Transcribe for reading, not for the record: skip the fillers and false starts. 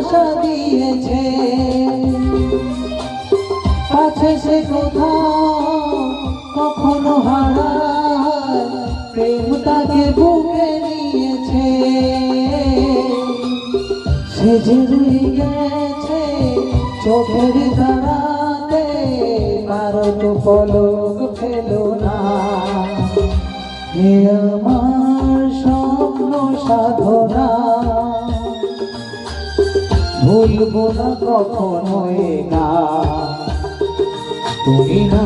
ভালোবাসা দিয়েছে, আছে সে কোথাও কখনো হারায়, প্রেম তাকে বুকে নিয়েছে। সে যে রয়ে গেছে চোখের তারাতে, কারো তো পলক ফেলো না। এ আমার স্বপ্ন সাধনা, ভুলবো না কখনো এ গান। তুমি না